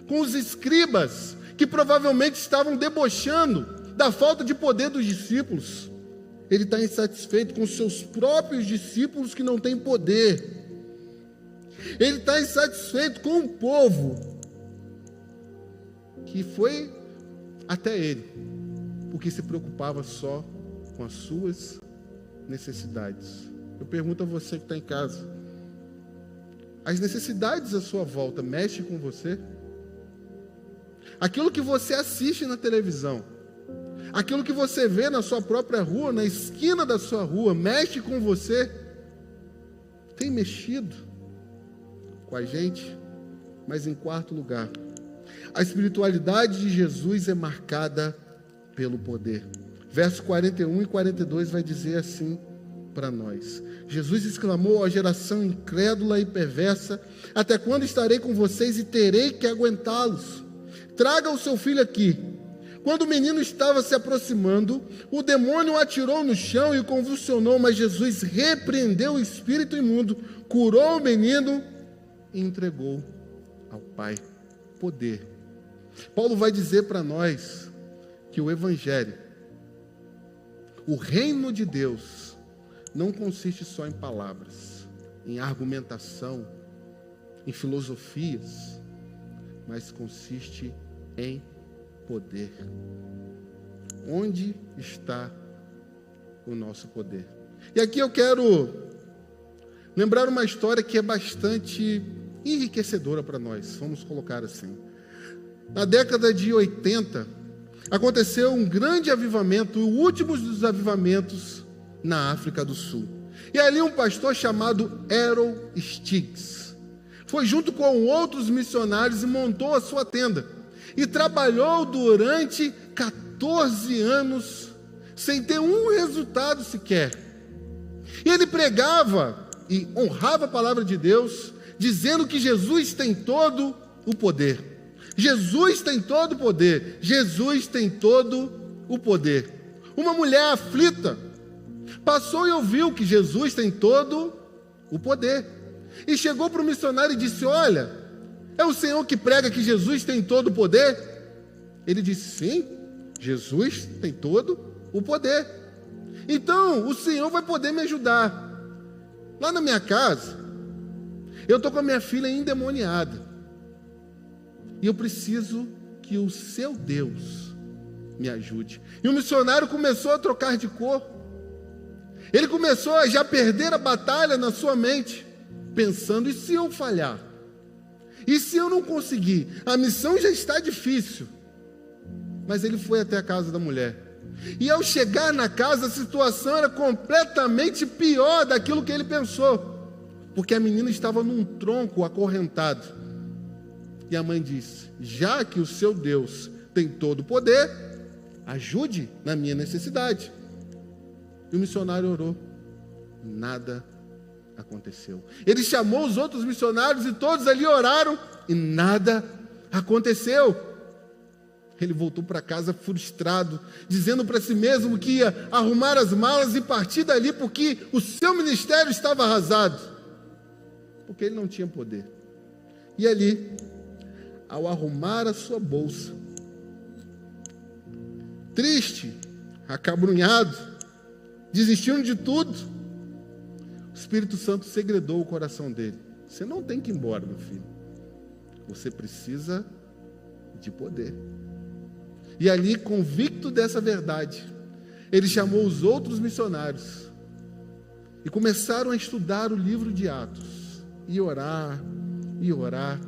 com os escribas que provavelmente estavam debochando da falta de poder dos discípulos. Ele está insatisfeito com os seus próprios discípulos que não têm poder. Ele está insatisfeito com o povo que foi até ele, porque se preocupava só com as suas necessidades. Eu pergunto a você que está em casa: as necessidades à sua volta mexem com você? Aquilo que você assiste na televisão, aquilo que você vê na sua própria rua, na esquina da sua rua, mexe com você? Tem mexido com a gente? Mas em quarto lugar, a espiritualidade de Jesus é marcada pelo poder. Versos 41 e 42 vai dizer assim para nós: Jesus exclamou: ó geração incrédula e perversa, até quando estarei com vocês e terei que aguentá-los? Traga o seu filho aqui. Quando o menino estava se aproximando, o demônio o atirou no chão e o convulsionou, mas Jesus repreendeu o espírito imundo, curou o menino e entregou ao Pai. Poder. Paulo vai dizer para nós que o Evangelho, o reino de Deus, não consiste só em palavras, em argumentação, em filosofias, mas consiste em poder. Onde está o nosso poder? E aqui eu quero lembrar uma história que é bastante enriquecedora para nós, vamos colocar assim. Na década de 80, aconteceu um grande avivamento, o último dos avivamentos na África do Sul. E ali um pastor chamado Errol Stiggs foi junto com outros missionários e montou a sua tenda. E trabalhou durante 14 anos sem ter um resultado sequer. E ele pregava e honrava a palavra de Deus, dizendo que Jesus tem todo o poder. Jesus tem todo o poder. Jesus tem todo o poder. Uma mulher aflita passou e ouviu que Jesus tem todo o poder. E chegou para o missionário e disse: olha, é o Senhor que prega que Jesus tem todo o poder? Ele disse: sim, Jesus tem todo o poder. Então, o Senhor vai poder me ajudar. Lá na minha casa, eu estou com a minha filha endemoniada. E eu preciso que o seu Deus me ajude. E o missionário começou a trocar de cor. Ele começou a já perder a batalha na sua mente, pensando: e se eu falhar? E se eu não conseguir? A missão já está difícil. Mas ele foi até a casa da mulher. E ao chegar na casa, a situação era completamente pior daquilo que ele pensou. Porque a menina estava num tronco acorrentado. E a mãe disse: já que o seu Deus tem todo o poder, ajude na minha necessidade. E o missionário orou. Nada aconteceu. Ele chamou os outros missionários e todos ali oraram e nada aconteceu. Ele voltou para casa frustrado, dizendo para si mesmo que ia arrumar as malas e partir dali porque o seu ministério estava arrasado, porque ele não tinha poder. E ali, ao arrumar a sua bolsa, triste, acabrunhado, desistindo de tudo, o Espírito Santo segredou o coração dele. Você não tem que ir embora, meu filho. Você precisa de poder. E ali, convicto dessa verdade, ele chamou os outros missionários e começaram a estudar o livro de Atos, e orar, e orar.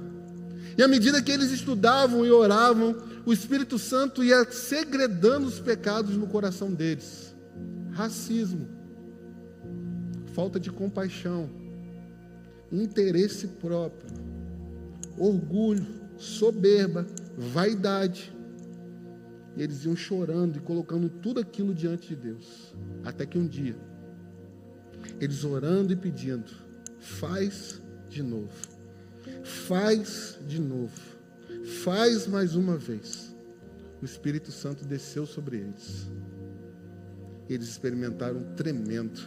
E à medida que eles estudavam e oravam, o Espírito Santo ia segredando os pecados no coração deles. Racismo, falta de compaixão, interesse próprio, orgulho, soberba, vaidade. E eles iam chorando e colocando tudo aquilo diante de Deus. Até que um dia, eles orando e pedindo: faz de novo, faz de novo, faz mais uma vez. O Espírito Santo desceu sobre eles. Eles experimentaram um tremendo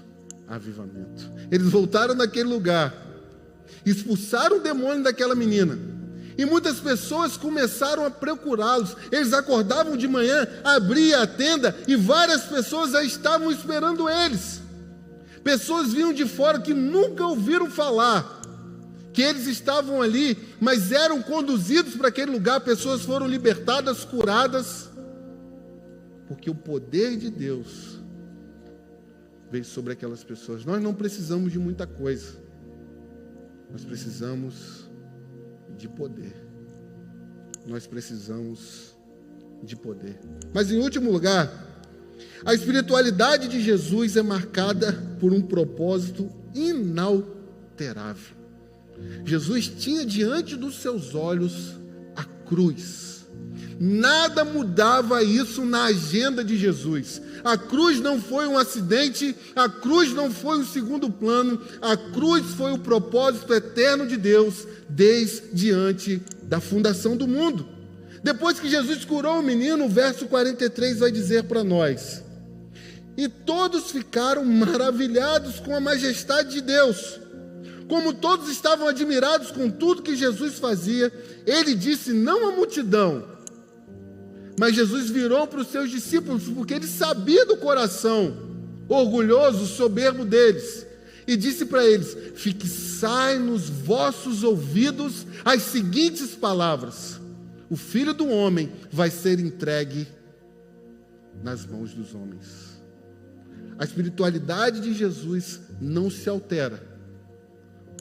avivamento. Eles voltaram naquele lugar, expulsaram o demônio daquela menina. E muitas pessoas começaram a procurá-los. Eles acordavam de manhã, abriam a tenda e várias pessoas já estavam esperando eles. Pessoas vinham de fora que nunca ouviram falar que eles estavam ali, mas eram conduzidos para aquele lugar. Pessoas foram libertadas, curadas, porque o poder de Deus veio sobre aquelas pessoas. Nós não precisamos de muita coisa, nós precisamos de poder. Nós precisamos de poder. Mas em último lugar, a espiritualidade de Jesus é marcada por um propósito inalterável. Jesus tinha diante dos seus olhos a cruz. Nada mudava isso na agenda de Jesus. A cruz não foi um acidente, a cruz não foi um segundo plano, a cruz foi o propósito eterno de Deus desde antes da fundação do mundo. Depois que Jesus curou o menino, o verso 43 vai dizer para nós: e todos ficaram maravilhados com a majestade de Deus. Como todos estavam admirados com tudo que Jesus fazia, ele disse não à multidão, mas Jesus virou para os seus discípulos, porque ele sabia do coração orgulhoso, soberbo deles, e disse para eles: fixai nos vossos ouvidos as seguintes palavras: o Filho do Homem vai ser entregue nas mãos dos homens. A espiritualidade de Jesus não se altera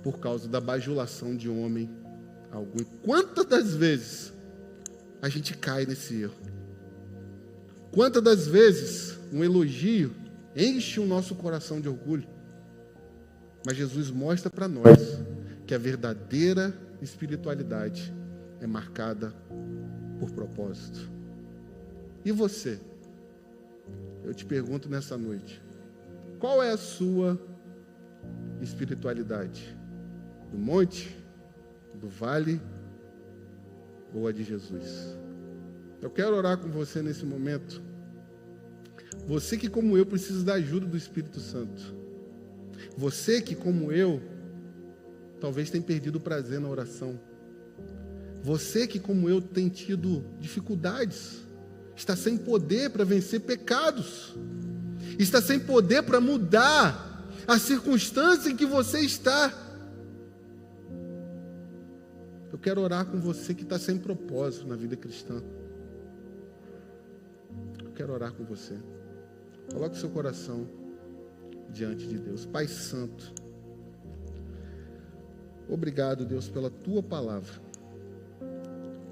por causa da bajulação de homem algum. Quantas das vezes a gente cai nesse erro? Quantas das vezes um elogio enche o nosso coração de orgulho? Mas Jesus mostra para nós que a verdadeira espiritualidade é marcada por propósito. E você? Eu te pergunto nessa noite, qual é a sua espiritualidade? Do monte, do vale ou a de Jesus? Eu quero orar com você nesse momento. Você que, como eu, precisa da ajuda do Espírito Santo. Você que, como eu, talvez tenha perdido o prazer na oração. Você que, como eu, tem tido dificuldades, está sem poder para vencer pecados, está sem poder para mudar a circunstância em que você está. Eu quero orar com você que está sem propósito na vida cristã. Eu quero orar com você. Coloque seu coração diante de Deus. Pai Santo, obrigado, Deus, pela Tua palavra.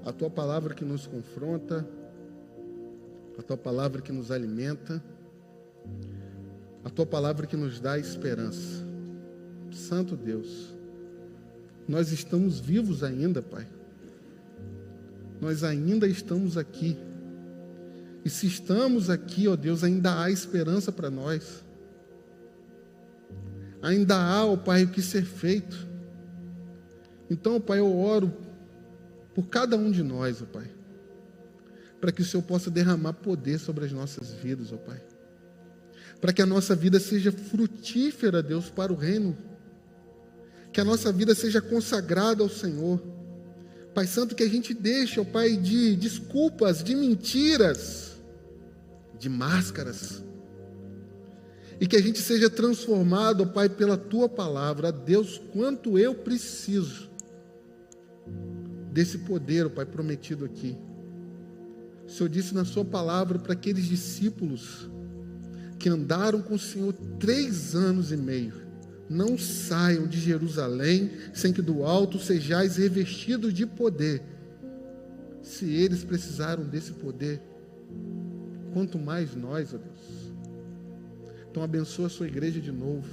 a Tua palavra que nos confronta, a Tua palavra que nos alimenta, a Tua palavra que nos dá esperança. Santo Deus, nós estamos vivos ainda, Pai. Nós ainda estamos aqui. E se estamos aqui, ó Deus, ainda há esperança para nós. Ainda há, ó Pai, o que ser feito. Então, ó Pai, eu oro por cada um de nós, ó Pai, para que o Senhor possa derramar poder sobre as nossas vidas, ó Pai. Para que a nossa vida seja frutífera, Deus, para o reino. Que a nossa vida seja consagrada ao Senhor. Pai Santo, que a gente deixe, ó Pai, de desculpas, de mentiras, de máscaras. E que a gente seja transformado, ó Pai, pela Tua palavra. Deus, quanto eu preciso desse poder, ó Pai, prometido aqui. O Senhor disse na Sua palavra para aqueles discípulos que andaram com o Senhor 3 anos e meio. Não saiam de Jerusalém sem que do alto sejais revestidos de poder. Se eles precisaram desse poder, quanto mais nós, ó Deus. Então abençoa a Sua igreja de novo.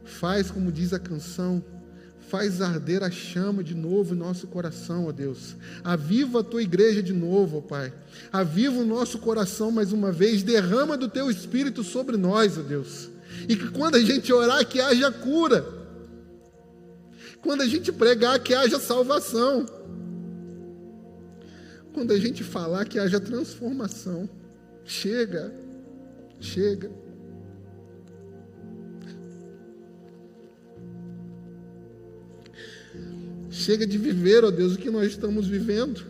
Faz como diz a canção, faz arder a chama de novo em nosso coração, ó Deus. Aviva a Tua igreja de novo, ó Pai. Aviva o nosso coração mais uma vez. Derrama do Teu Espírito sobre nós, ó Deus. E que quando a gente orar, que haja cura. Quando a gente pregar, que haja salvação. Quando a gente falar, que haja transformação. Chega. Chega. Chega de viver, ó Deus, o que nós estamos vivendo.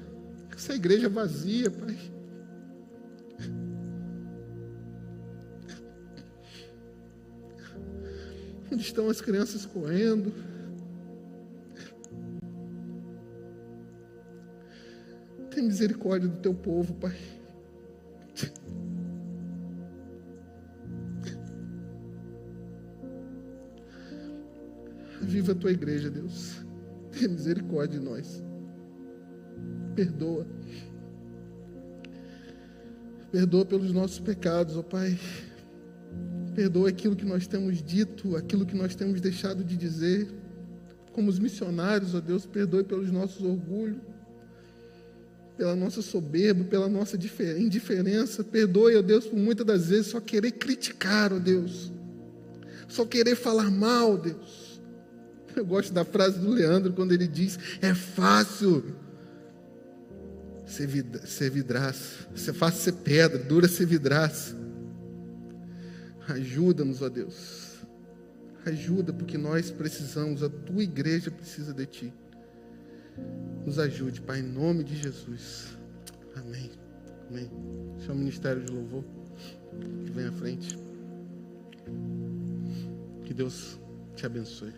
Essa igreja vazia, Pai. Onde estão as crianças correndo? Tem misericórdia do Teu povo, Pai. Viva a Tua igreja, Deus. Tenha misericórdia de nós. Perdoa. Perdoa pelos nossos pecados, ó Pai. Perdoa aquilo que nós temos dito, aquilo que nós temos deixado de dizer. Como os missionários, ó Deus, perdoe pelos nossos orgulhos, pela nossa soberba, pela nossa indiferença. Perdoe, ó Deus, por muitas das vezes só querer criticar, ó Deus. Só querer falar mal, Deus. Eu gosto da frase do Leandro, quando ele diz, é fácil ser vidraça, é fácil ser pedra, dura ser vidraça. Ajuda-nos, ó Deus. Ajuda, porque nós precisamos, a Tua igreja precisa de Ti. Nos ajude, Pai, em nome de Jesus. Amém. Amém. Chama o ministério de louvor que vem à frente. Que Deus te abençoe.